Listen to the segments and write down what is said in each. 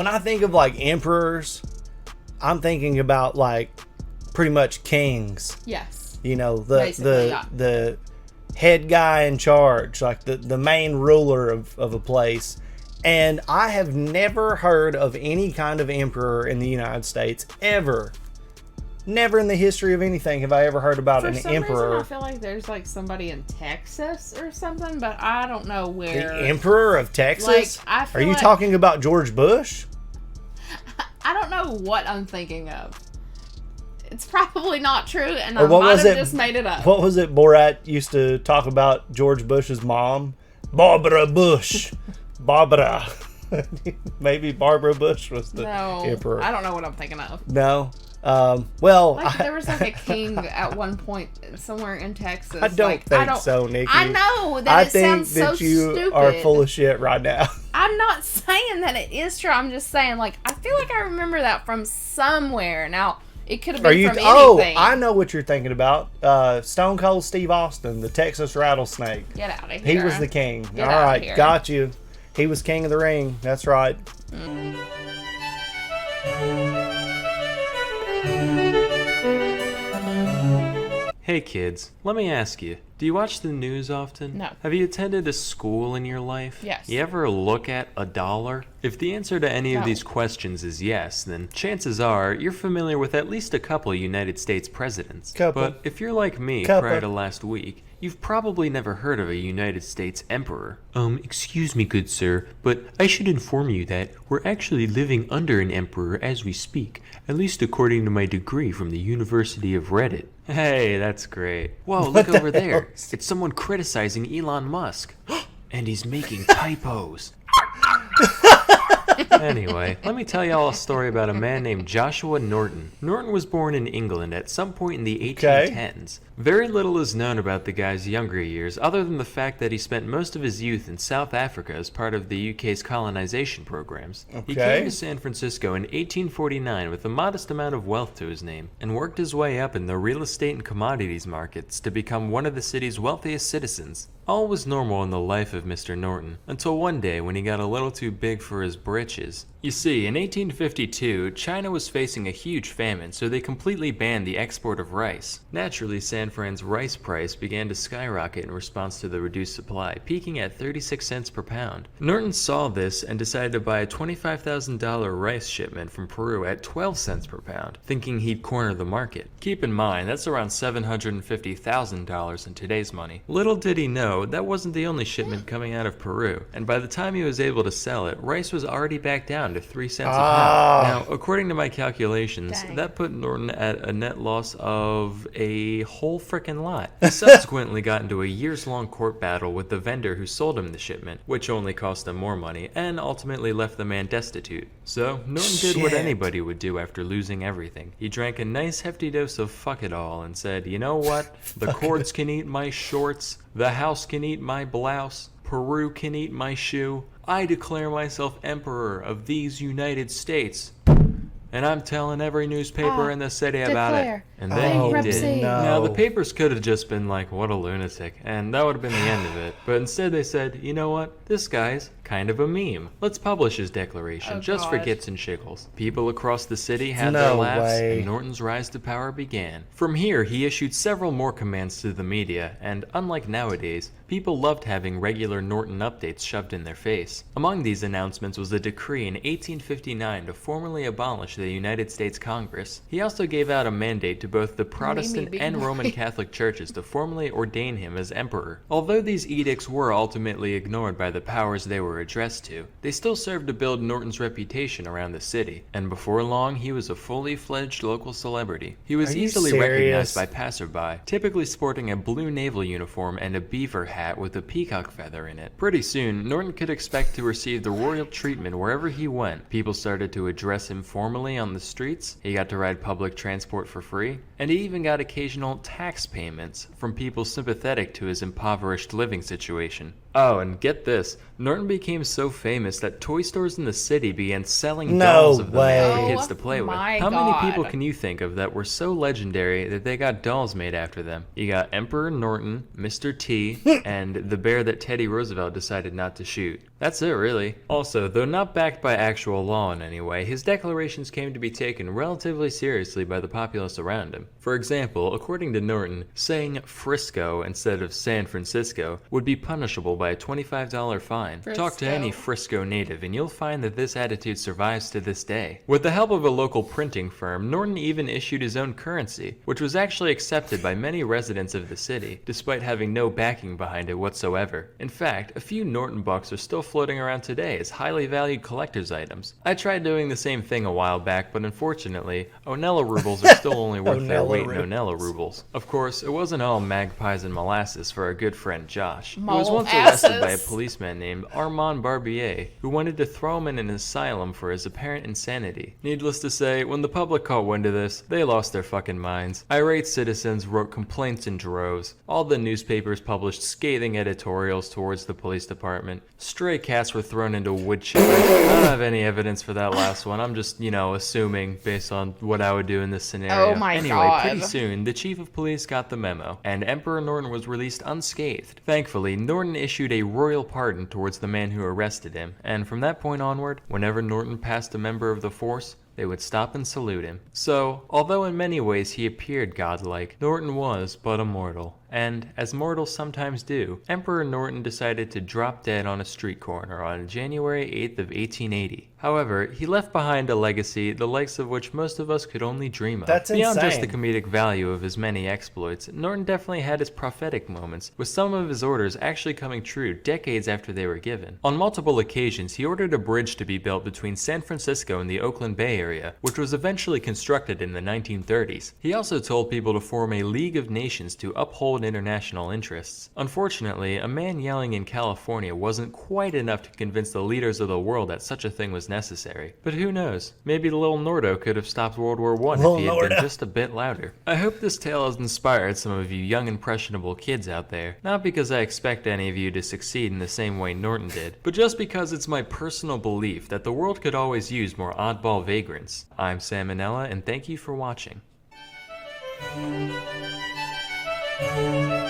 I think of like emperors, I'm thinking about like pretty much kings. Yes. You know, Basically, yeah. the head guy in charge, like the main ruler of a place. And I have never heard of any kind of emperor in the United States ever. Never in the history of anything have I ever heard about an emperor. For some reason, I feel like there's like somebody in Texas or something, but I don't know where. The Emperor of Texas? Like, I feel Are you like, talking about George Bush? I don't know what I'm thinking of. It's probably not true, and Or I what might was have it- just made it up. What was it Borat used to talk about George Bush's mom? Barbara Bush. Barbara. Maybe Barbara Bush was the No, emperor. I don't know what I'm thinking of. No. Well, Like there was like a king at one point somewhere in Texas. I don't think so, Nikki. I know that I it sounds think that so you stupid. are full of shit right now. I'm not saying that it is true. I'm just saying, like, I feel like I remember that from somewhere. Now, it could have been from anything. I know what you're thinking about. Stone Cold Steve Austin, the Texas Rattlesnake. Get out of here. He was the king. Get All out of right, here. got you. He was king of the ring. That's right. Hey kids, let me ask you, do you watch the news often? No. Have you attended a school in your life? Yes. You ever look at a dollar? If the answer to any of No. these questions is yes, then chances are you're familiar with at least a couple United States presidents. Couple. But if you're like me Couple. prior to last week, you've probably never heard of a United States emperor. Excuse me, good sir, but I should inform you that we're actually living under an emperor as we speak, at least according to my degree from the University of Reddit. Hey, that's great. Whoa, look over there. It's someone criticizing Elon Musk. And he's making typos. Anyway, let me tell y'all a story about a man named Joshua Norton. Norton was born in England at some point in the 1810s. Very little is known about the guy's younger years, other than the fact that he spent most of his youth in South Africa as part of the UK's colonization programs. He came to San Francisco in 1849 with a modest amount of wealth to his name, and worked his way up in the real estate and commodities markets to become one of the city's wealthiest citizens. All was normal in the life of Mr. Norton, until one day when he got a little too big for his britches. You see, in 1852, China was facing a huge famine, so they completely banned the export of rice. Naturally, San Fran's rice price began to skyrocket in response to the reduced supply, peaking at 36 cents per pound. Norton saw this and decided to buy a $25,000 rice shipment from Peru at 12 cents per pound, thinking he'd corner the market. Keep in mind, that's around $750,000 in today's money. Little did he know, that wasn't the only shipment coming out of Peru, and by the time he was able to sell it, rice was already back down to 3 cents a pound. Now, according to my calculations, that put Norton at a net loss of a whole frickin' lot. He subsequently got into a years-long court battle with the vendor who sold him the shipment, which only cost him more money, and ultimately left the man destitute. So, Norton did what anybody would do after losing everything. He drank a nice hefty dose of fuck it all and said, you know what? The courts can eat my shorts, the house can eat my blouse, Peru can eat my shoe. I declare myself emperor of these United States. And I'm telling every newspaper in the city about it. And then he did. Now, the papers could have just been like, what a lunatic. And that would have been the end of it. But instead they said, you know what? This guy's kind of a meme. Let's publish his declaration just for gits and shiggles. People across the city had their laughs, and Norton's rise to power began. From here, he issued several more commands to the media, and unlike nowadays, people loved having regular Norton updates shoved in their face. Among these announcements was a decree in 1859 to formally abolish the United States Congress. He also gave out a mandate to both the Protestant and Roman Catholic churches to formally ordain him as emperor. Although these edicts were ultimately ignored by the powers they were addressed to, they still served to build Norton's reputation around the city, and before long he was a fully fledged local celebrity. He was easily recognized by passerby, typically sporting a blue naval uniform and a beaver hat with a peacock feather in it. Pretty soon, Norton could expect to receive the royal treatment wherever he went. People started to address him formally on the streets, he got to ride public transport for free, and he even got occasional tax payments from people sympathetic to his impoverished living situation. Oh, and get this, Norton became so famous that toy stores in the city began selling dolls of the man for kids to play with. How many people can you think of that were so legendary that they got dolls made after them? You got Emperor Norton, Mr. T, and the bear that Teddy Roosevelt decided not to shoot. That's it, really. Also, though not backed by actual law in any way, his declarations came to be taken relatively seriously by the populace around him. For example, according to Norton, saying Frisco instead of San Francisco would be punishable by a $25 fine. Frisco. Talk to any Frisco native and you'll find that this attitude survives to this day. With the help of a local printing firm, Norton even issued his own currency, which was actually accepted by many residents of the city, despite having no backing behind it whatsoever. In fact, a few Norton bucks are still floating around today as highly valued collector's items. I tried doing the same thing a while back, but unfortunately, Onella rubles are still only worth their weight in Onella rubles. Of course, it wasn't all magpies and molasses for our good friend Josh, who was once arrested by a policeman named Armand Barbier, who wanted to throw him in an asylum for his apparent insanity. Needless to say, when the public caught wind of this, they lost their fucking minds. Irate citizens wrote complaints in droves. All the newspapers published scathing editorials towards the police department. Stray cats were thrown into wood chippers. I don't have any evidence for that last one. I'm just, assuming based on what I would do in this scenario. Oh my anyway, God. Pretty soon, the chief of police got the memo, and Emperor Norton was released unscathed. Thankfully, Norton issued a royal pardon towards the man who arrested him, and from that point onward, whenever Norton passed a member of the force, they would stop and salute him. So, although in many ways he appeared godlike, Norton was but a mortal. And, as mortals sometimes do, Emperor Norton decided to drop dead on a street corner on January 8th of 1880. However, he left behind a legacy the likes of which most of us could only dream of. That's Beyond insane. just the comedic value of his many exploits, Norton definitely had his prophetic moments, with some of his orders actually coming true decades after they were given. On multiple occasions, he ordered a bridge to be built between San Francisco and the Oakland Bay Area, which was eventually constructed in the 1930s. He also told people to form a League of Nations to uphold international interests. Unfortunately, a man yelling in California wasn't quite enough to convince the leaders of the world that such a thing was necessary. But who knows? Maybe little Nordo could have stopped World War I if he had been just a bit louder. I hope this tale has inspired some of you young impressionable kids out there. Not because I expect any of you to succeed in the same way Norton did, but just because it's my personal belief that the world could always use more oddball vagrants. I'm Sam Manella, and thank you for watching.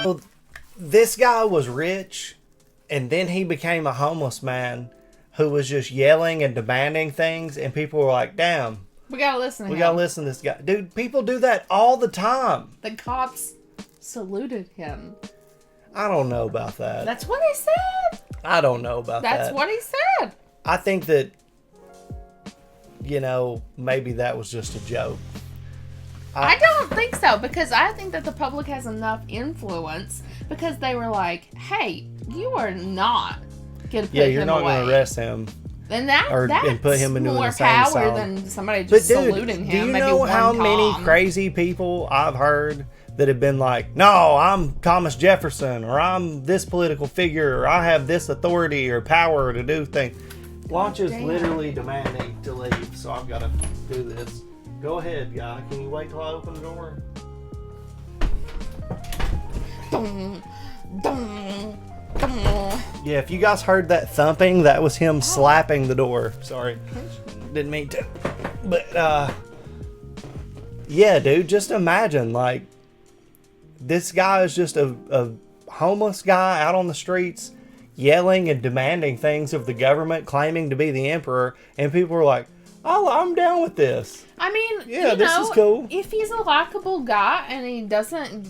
Well, this guy was rich, and then he became a homeless man who was just yelling and demanding things, and people were like, damn, We gotta listen to we him. gotta listen to this guy. Dude, people do that all the time. The cops saluted him. I don't know about that. That's what he said. I don't know about that. That's what he said. I think that, maybe that was just a joke. I don't think so, because I think that the public has enough influence because they were like, hey, you are not going to put him you're not away. going to arrest him. And that's put him into an more insane power asylum. than somebody But just dude, saluting him. do you maybe know one how many time. crazy people I've heard that have been like, no, I'm Thomas Jefferson, or I'm this political figure, or I have this authority or power to do things. Launch is damn. literally demanding to leave, so I've got to do this. Go ahead, guy. Can you wait till I open the door? Dun, dun, dun. Yeah, if you guys heard that thumping, that was him slapping the door. Sorry. Didn't mean to. But, yeah, dude, just imagine, like, this guy is just a homeless guy out on the streets yelling and demanding things of the government, claiming to be the emperor, and people are like, oh, I'm down with this. I mean, Yeah, this is cool. If he's a likable guy and he doesn't,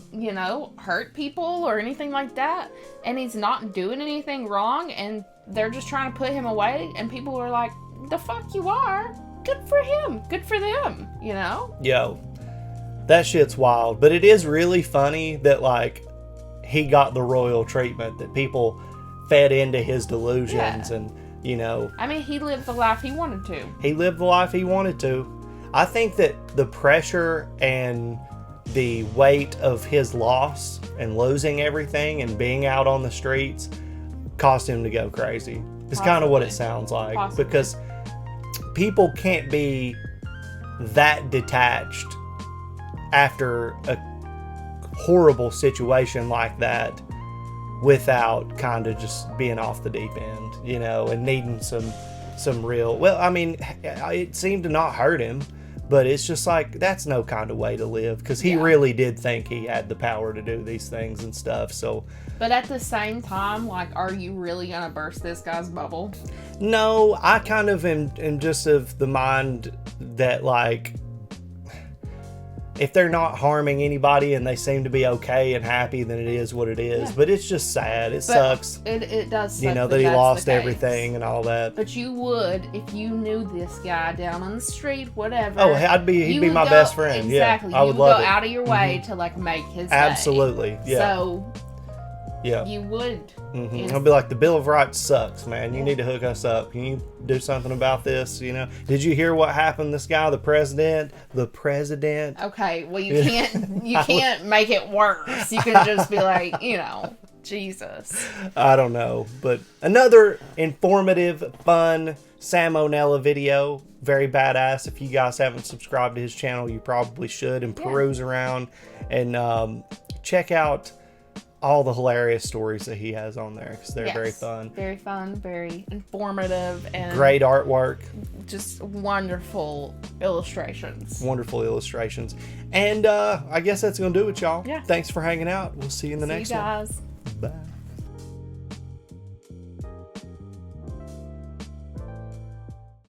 hurt people or anything like that, and he's not doing anything wrong, and they're just trying to put him away, and people are like, the fuck you are? Good for him. Good for them, Yo, that shit's wild. But it is really funny that, like, he got the royal treatment, that people fed into his delusions, Yeah. and, I mean, he lived the life he wanted to. he lived the life he wanted to. I think that the pressure and the weight of his loss and losing everything and being out on the streets caused him to go crazy. It's kind of what it sounds like. Possibly. Because people can't be that detached after a horrible situation like that without kind of just being off the deep end, and needing some real, well, I mean, it seemed to not hurt him, But it's just like, that's no kind of way to live, because he really did think he had the power to do these things and stuff. So, but at the same time, like, are you really gonna burst this guy's bubble? no, I kind of am just of the mind that, like, if they're not harming anybody and they seem to be okay and happy, then it is what it is. But it's just sad. It sucks. It does suck, you know, that he lost everything and all that. But you would, if you knew this guy down on the street, whatever. Oh, he'd be my best friend. Exactly. Yeah, I would you love go it. out of your way to, like, make his day. Absolutely. Yeah. So, yeah. you would. I'll be like, the Bill of Rights sucks, man. You need to hook us up. Can you do something about this? You know, did you hear what happened? This guy, the president. Okay, well, you can't make it worse. You can just be like, you know, Jesus. I don't know, but another informative, fun Sam O'Nella video. Very badass. If you guys haven't subscribed to his channel, you probably should, and peruse around and check out all the hilarious stories that he has on there, because they're very fun. Very fun, very informative, and great artwork. Just wonderful illustrations. Wonderful illustrations. And I guess that's going to do it, y'all. Yeah. Thanks for hanging out. We'll see you in the next one. Bye.